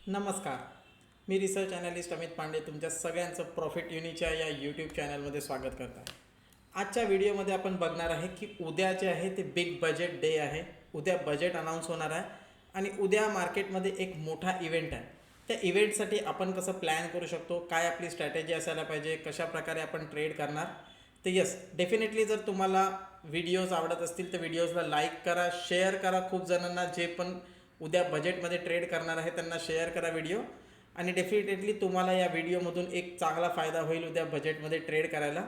नमस्कार. मी research analyst Amit Pande तुमच्या सगळ्यांचं प्रॉफिट युनीच्या या यूट्यूब चॅनलमध्ये स्वागत करत आहे. आजच्या व्हिडिओमध्ये आपण बघणार आहे की उद्या जे आहे ते बिग बजेट डे आहे. उद्या बजेट अनाऊन्स होणार आहे आणि उद्या मार्केटमध्ये एक मोठा इव्हेंट आहे. त्या इव्हेंटसाठी आपण कसं प्लॅन करू शकतो, काय आपली स्ट्रॅटेजी असायला पाहिजे, कशाप्रकारे आपण ट्रेड करणार. तर यस, डेफिनेटली जर तुम्हाला व्हिडिओज आवडत असतील तर व्हिडिओजला लाईक करा, शेअर करा. खूप जणांना जे पण उद्या बजेटमध्ये ट्रेड करणार आहे त्यांना शेअर करा व्हिडिओ, आणि डेफिनेटली तुम्हाला या व्हिडिओमधून एक चांगला फायदा होईल उद्या बजेटमध्ये ट्रेड करायला.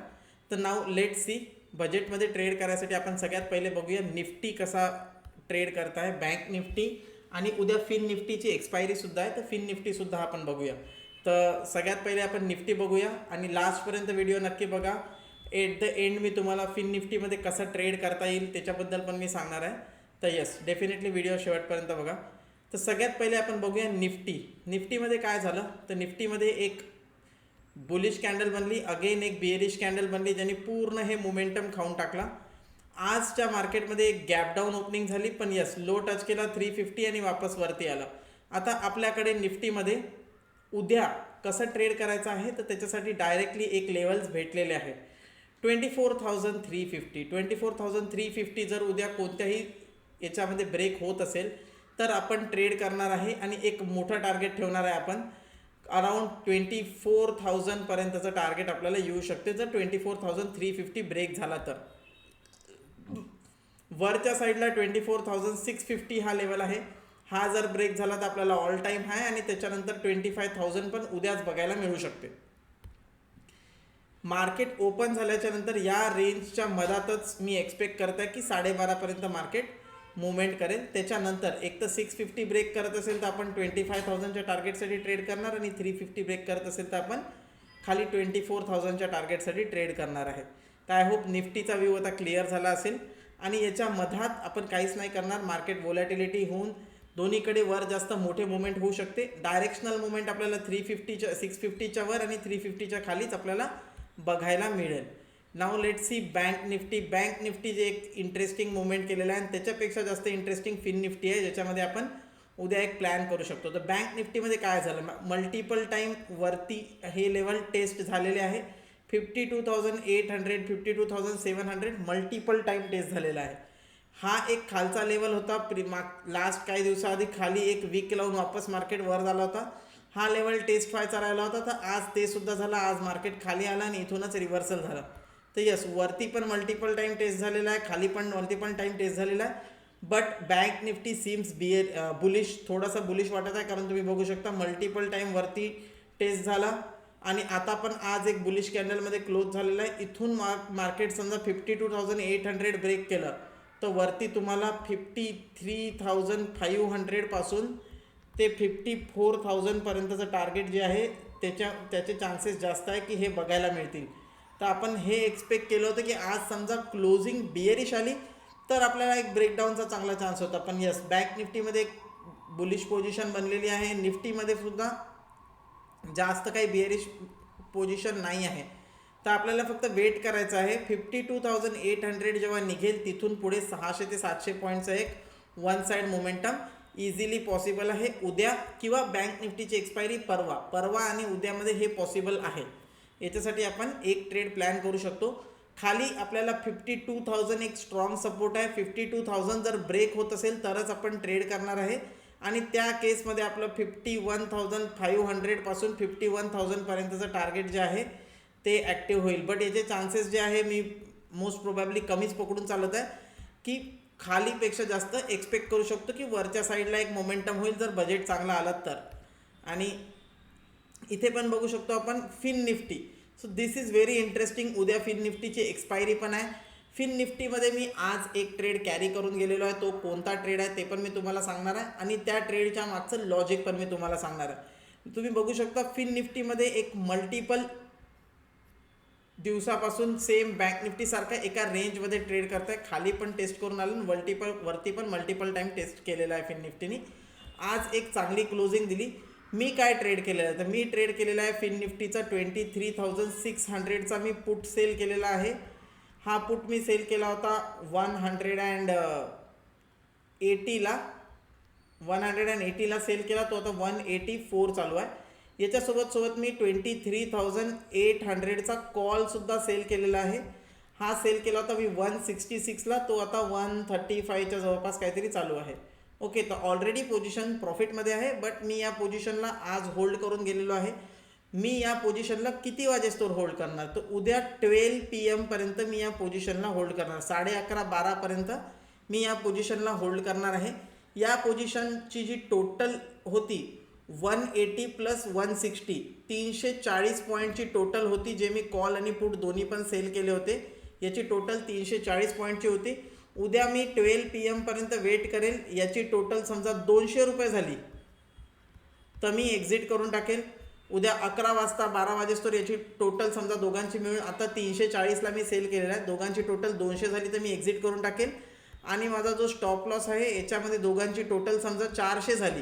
तर नाव लेट सी, बजेटमध्ये ट्रेड करायसाठी आपण सगळ्यात पहिले बघूया निफ्टी कसा ट्रेड करत आहे, बँक निफ्टी, आणि उद्या फिन निफ्टीची एक्सपायरीसुद्धा आहे तर फिन निफ्टीसुद्धा आपण बघूया. तर सगळ्यात पहिले आपण निफ्टी बघूया आणि लास्टपर्यंत व्हिडिओ नक्की बघा. एट द एंड मी तुम्हाला फिन निफ्टीमध्ये कसं ट्रेड करता येईल त्याच्याबद्दल पण मी सांगणार आहे. तर यस, डेफिनेटली व्हिडिओ शेवटपर्यंत बघा. तर सगळ्यात पहिले आपण बघूया निफ्टीमध्ये काय झालं. तर निफ्टीमध्ये एक बुलिश कॅन्डल बनली, अगेन एक बिअरिश कॅन्डल बनली, ज्यांनी पूर्ण हे मोमेंटम खाऊन टाकला. आजच्या मार्केटमध्ये एक गॅप डाऊन ओपनिंग झाली, पण यस लो टच केला 350 आणि वापस वरती आला. आता आपल्याकडे निफ्टीमध्ये उद्या कसं ट्रेड करायचं आहे तर त्याच्यासाठी डायरेक्टली एक लेवल्स भेटलेले आहेत. 24,350 24,350 जर उद्या कोणत्याही याच्यामध्ये ब्रेक होत असेल तर आपण ट्रेड करणार आहे आणि एक मोठं टार्गेट ठेवणार आहे आपण. अराउंड 24,000 पर्यंतचं टार्गेट आपल्याला येऊ शकते जर 24,350 ब्रेक झाला तर. वरच्या साईडला 24,650 हा लेवल आहे. हा जर ब्रेक झाला तर आपल्याला ऑल टाईम हाय, आणि त्याच्यानंतर 25,000 पण उद्याच बघायला मिळू शकते. मार्केट ओपन झाल्याच्या नंतर या रेंजच्या मधातच मी एक्सपेक्ट करत आहे की 12:30 पर्यंत मार्केट मुवमेंट करेल. त्याच्यानंतर एक तर 650 ब्रेक करत असेल तर आपण 25,000च्या टार्गेटसाठी ट्रेड करणार, आणि 350 ब्रेक करत असेल तर आपण खाली 24,000च्या टार्गेटसाठी ट्रेड करणार आहे. तर आय होप निफ्टीचा व्ह्यू आता क्लिअर झाला असेल. आणि याच्या मधात आपण काहीच नाही करणार. मार्केट व्होलॅटिलिटी होऊन दोन्हीकडे वर जास्त मोठे मुवमेंट होऊ शकते. डायरेक्शनल मुवमेंट आपल्याला 650च्या वर आणि 350च्या खालीच आपल्याला बघायला मिळेल. नाव लेट सी बँक निफ्टी जे एक इंटरेस्टिंग मुवमेंट केलेलं आहे, आणि त्याच्यापेक्षा जास्त इंटरेस्टिंग फिन निफ्टी आहे ज्याच्यामध्ये आपण उद्या एक प्लॅन करू शकतो. तर बँक निफ्टीमध्ये काय झालं, मल्टिपल टाईम वरती हे लेवल टेस्ट झालेले आहे. 52,800 52,700 मल्टिपल टाईम टेस्ट झालेला आहे. हा एक खालचा लेवल होता. लास्ट काही दिवसाआधी खाली एक वीक लावून वापस मार्केट वर झाला होता. हा लेवल टेस्ट व्हायचा राहिला होता, तर आज ते सुद्धा झाला. आज मार्केट खाली आला आणि इथूनच रिव्हर्सल झालं. तर यस, वरती पण मल्टिपल टाईम टेस्ट झालेला आहे, खाली पण मल्टिपल टाईम टेस्ट झालेला आहे. But bank Nifty seems bullish, थोडासा बुलिश वाटत आहे, कारण तुम्ही बघू शकता मल्टिपल टाईम वरती टेस्ट झाला आणि आता पण आज एक बुलिश कॅन्डलमध्ये क्लोज झालेला आहे. इथून मार्केट समजा 52,800 ब्रेक केलं तर वरती तुम्हाला 53,500 पासून ते 54,000 पर्यंतचं टार्गेट जे आहे त्याचे चान्सेस जास्त आहे की हे बघायला मिळतील. तर आपण हे एक्सपेक्ट केलं होतं की आज समजा क्लोजिंग बिअरिश आली तर आपल्याला एक ब्रेकडाऊनचा चांगला चान्स होता. पण यस, बँक निफ्टीमध्ये एक बुलिश पोझिशन बनलेली आहे. निफ्टीमध्ये सुद्धा जास्त काही बिअरिश पोझिशन नाही आहे. तर आपल्याला फक्त वेट करायचं आहे. 52,800 जेव्हा निघेल तिथून पुढे 600 ते 700 पॉईंटचं एक one side momentum easily possible आहे उद्या, किंवा बँक निफ्टीची एक्सपायरी परवा आणि उद्यामध्ये हे पॉसिबल आहे. याच्यासाठी आपण एक ट्रेड प्लॅन करू शकतो. खाली आपल्याला 52,000 एक स्ट्रॉंग सपोर्ट आहे. 52,000 जर ब्रेक होत असेल तरच आपण ट्रेड करणार आहे, आणि त्या केसमध्ये आपलं 51,500 पासून 51,000 पर्यंतचं टार्गेट जे आहे ते ॲक्टिव्ह होईल. बट याचे चान्सेस जे आहे मी मोस्ट प्रोबॅबली कमीच पकडून चालत आहे की खालीपेक्षा जास्त एक्सपेक्ट करू शकतो की वरच्या साईडला एक मोमेंटम होईल जर बजेट चांगला आला तर. आणि इथे पण बघू शकतो आपण fin Nifty. So this is very interesting. उद्या फिन निफ्टीची एक्सपायरी पण आहे. फिन निफ्टीमध्ये मी आज एक ट्रेड कॅरी करून गेलेलो आहे. तो कोणता ट्रेड आहे ते पण मी तुम्हाला सांगणार आहे, आणि त्या ट्रेडच्या मागचं लॉजिक पण मी तुम्हाला सांगणार आहे. तुम्ही बघू शकता फिन निफ्टीमध्ये एक मल्टिपल दिवसापासून सेम बँक निफ्टीसारखा एका रेंजमध्ये ट्रेड करत आहे. खाली पण टेस्ट करून आलं, वरती पण मल्टिपल टाईम टेस्ट केलेला आहे फिन निफ्टीने. आज एक चांगली क्लोजिंग दिली. मी काय ट्रेड केलेलं आहे तर मी ट्रेड केलेला आहे फिन निफ्टीचा 23,600चा मी पुट सेल केलेला आहे. हा पुट मी सेल केला होता 180ला, 180ला सेल केला, तो आता 184 चालू आहे. याच्यासोबत मी 23,800चा कॉलसुद्धा सेल केलेला आहे. हा सेल केला होता मी 166ला, तो आता 135च्या जवळपास काहीतरी चालू आहे. ओके, तर ऑलरेडी पोझिशन प्रॉफिटमध्ये आहे, बट मी या पोझिशनला आज होल्ड करून गेलेलो आहे. मी या पोझिशनला किती वाजेस्तोवर होल्ड करणार, तर उद्या 12 PM पर्यंत मी या पोझिशनला होल्ड करणार. 11:30-12 पर्यंत मी या पोझिशनला होल्ड करणार आहे. या पोझिशनची जी टोटल होती 180 + 160 340 पॉईंटची टोटल होती, जे मी कॉल आणि पुट दोन्ही पण सेल केले होते. याची टोटल 340 पॉईंटची होती. उद्या मी 12 PM पर्यंत वेट करेल. याची टोटल समजा 200 रुपये झाली तर मी एक्झिट करून टाकेल. उद्या 11 वाजता 12 वाजेस्तोवर याची टोटल समजा दोघांची मिळून आता 340ला मी सेल केलेला आहे, दोघांची टोटल 200 झाली तर मी एक्झिट करून टाकेल. आणि माझा जो स्टॉप लॉस आहे याच्यामध्ये दोघांची टोटल समजा 400 झाली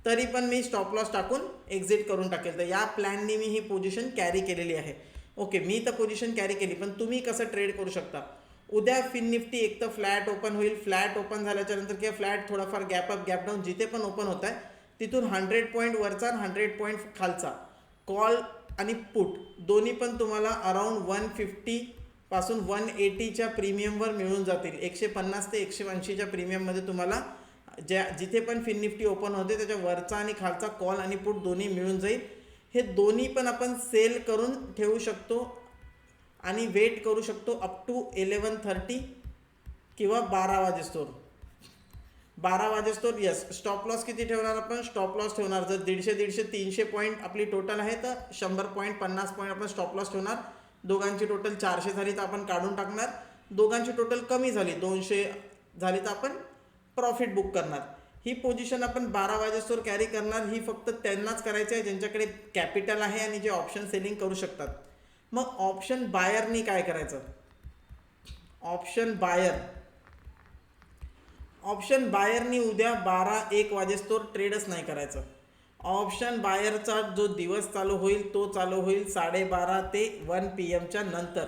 तरी पण मी स्टॉप लॉस टाकून एक्झिट करून टाकेल. तर या प्लॅननी मी ही पोझिशन कॅरी केलेली आहे. ओके, मी तर पोझिशन कॅरी केली, पण तुम्ही कसं ट्रेड करू शकता. उद्या फिन निफ्टी एक तर फ्लॅट ओपन होईल. फ्लॅट ओपन झाल्याच्या नंतर किंवा फ्लॅट थोडाफार गॅप अप गॅप डाऊन जिथे पण ओपन होत आहे तिथून 100 पॉईंट वरचा 100 पॉईंट खालचा कॉल आणि पुट दोन्ही पण तुम्हाला अराउंड 150 पासून 180च्या प्रीमियमवर मिळून जातील. 150 ते 180च्या प्रीमियममध्ये तुम्हाला जिथे पण फिन निफ्टी ओपन होते त्याच्या वरचा आणि खालचा कॉल आणि पुट दोन्ही मिळून जाईल. हे दोन्ही पण आपण सेल करून ठेवू शकतो आणि वेट करू शकतो अप टू 11:30 किंवा 12 वाजेस्तोवर. 12 वाजेस्तोवर यस. स्टॉप लॉस किती ठेवणार आपण, स्टॉप लॉस ठेवणार जर 150, 300 पॉईंट आपली टोटल आहे तर 100 पॉईंट 50 पॉईंट आपण स्टॉप लॉस ठेवणार. दोघांची टोटल 400 झाली तर आपण काढून टाकणार. दोघांची टोटल कमी झाली 200 झाली तर आपण प्रॉफिट बुक करणार. ही पोझिशन आपण 12 वाजेस्तोवर कॅरी करणार. ही फक्त त्यांनाच करायची आहे ज्यांच्याकडे कॅपिटल आहे आणि जे ऑप्शन सेलिंग करू शकतात. मग ऑप्शन बायरनी काय करायचं, ऑप्शन बायरनी उद्या 12-1 वाजेस्तोवर ट्रेडच नाही करायचं. ऑप्शन बायरचा जो दिवस चालू होईल तो चालू होईल 12:30 ते 1 PM नंतर.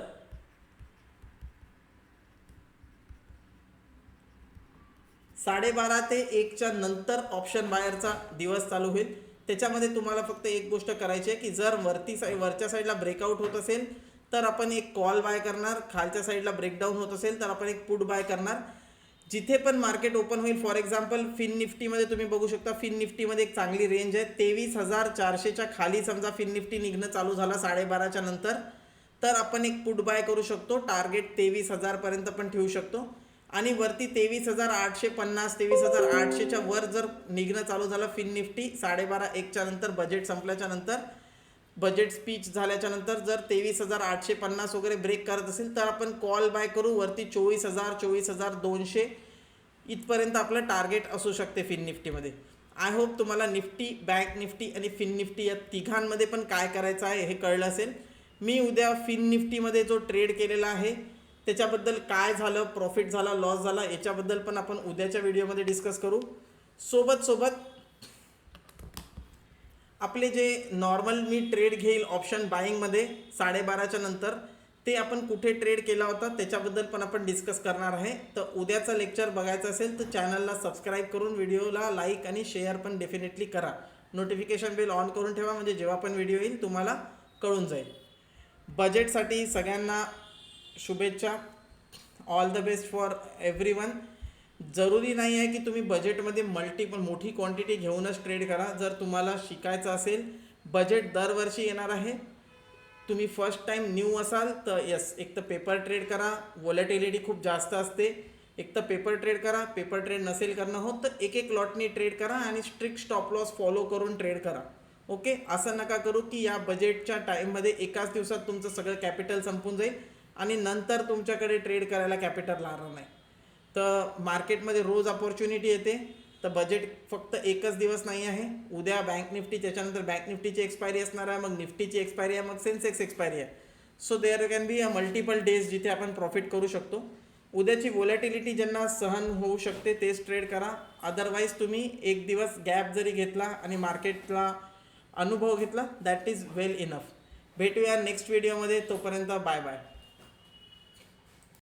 ते 1च्या नंतर ऑप्शन बायरचा दिवस चालू होईल. त्याच्यामध्ये तुम्हाला फक्त एक गोष्ट करायची आहे की जर वरच्या साईडला ब्रेकआउट होत असेल तर आपण एक कॉल बाय करणार, खालच्या साईडला ब्रेकडाऊन होत असेल तर आपण एक पुट बाय करणार. जिथे पण मार्केट ओपन होईल, फॉर एक्झाम्पल फिन निफ्टीमध्ये तुम्ही बघू शकता, फिन निफ्टीमध्ये एक चांगली रेंज आहे. 23,400च्या खाली समजा फिन निफ्टी निघणं चालू झाला 12:30च्या नंतर तर आपण एक पुट बाय करू शकतो. टार्गेट 23,000 पर्यंत पण ठेवू शकतो. आणि वरती 23,850 23,800च्या वर जर निघणं चालू झालं फिन निफ्टी 12:30-1च्या नंतर, बजेट संपल्याच्या नंतर, बजेट स्पीच झाल्याच्या नंतर जर 23,850 वगैरे ब्रेक करत असेल तर आपण कॉल बाय करू. वरती 24,000 24,200 इथपर्यंत आपलं टार्गेट असू शकते फिन निफ्टीमध्ये. आय होप तुम्हाला निफ्टी, बँक निफ्टी आणि फिन निफ्टी या तिघांमध्ये पण काय करायचं आहे हे कळलं असेल. मी उद्या फिन निफ्टीमध्ये जो ट्रेड केलेला आहे त्याच्याबद्दल काय झालं, प्रॉफिट झाला, लॉस झाला याच्याबद्दल पण आपण उद्याच्या व्हिडिओमध्ये डिस्कस करू. सोबत आपले जे नॉर्मल मी ट्रेड घेईल ऑप्शन बाईंगमध्ये 12:30च्या नंतर ते आपण कुठे ट्रेड केला होता त्याच्याबद्दल पण आपण डिस्कस करणार आहे. तर उद्याचा लेक्चर बघायचं असेल तर चॅनलला सबस्क्राईब करून व्हिडिओला लाईक आणि शेअर पण डेफिनेटली करा. नोटिफिकेशन बेल ऑन करून ठेवा म्हणजे जेव्हा पण व्हिडिओ येईल तुम्हाला कळून जाईल. बजेटसाठी सगळ्यांना शुभेच्छा. All the best for everyone. जरुरी नाही आहे की तुम्ही बजेटमध्ये मोठी क्वांटिटी घेऊनच ट्रेड करा. जर तुम्हाला शिकायचं असेल, बजेट दरवर्षी येणार आहे. तुम्ही फर्स्ट टाईम न्यू असाल तर यस, एक तर पेपर ट्रेड करा. व्हॉलेटिलिटी खूप जास्त असते. एक तर पेपर ट्रेड करा. पेपर ट्रेड नसेल करणं होत तर एक लॉटनी ट्रेड करा आणि स्ट्रिक्ट स्टॉप लॉस फॉलो करून ट्रेड करा. ओके, असं नका करू की या बजेटच्या टाईममध्ये एकाच दिवसात तुमचं सगळं कॅपिटल संपून जाईल आणि नंतर तुमच्याकडे ट्रेड करायला कॅपिटल राहणार नाही. तर मार्केटमध्ये रोज अपॉर्च्युनिटी येते. तर बजेट फक्त एकच दिवस नाही आहे. उद्या बँक निफ्टी, त्याच्यानंतर बँक निफ्टीची एक्सपायरी असणार आहे, मग निफ्टीची एक्सपायरी आहे, मग सेन्सेक्स एक्सपायरी आहे. So there can be a multiple days जिथे आपण प्रॉफिट करू शकतो. उद्याची व्हॉलेटिलिटी ज्यांना सहन होऊ शकते तेच ट्रेड करा. अदरवाईज तुम्ही एक दिवस गॅप जरी घेतला आणि मार्केटला अनुभव घेतला दॅट इज वेल इनफ. भेटूया नेक्स्ट व्हिडिओमध्ये. तोपर्यंत बाय बाय.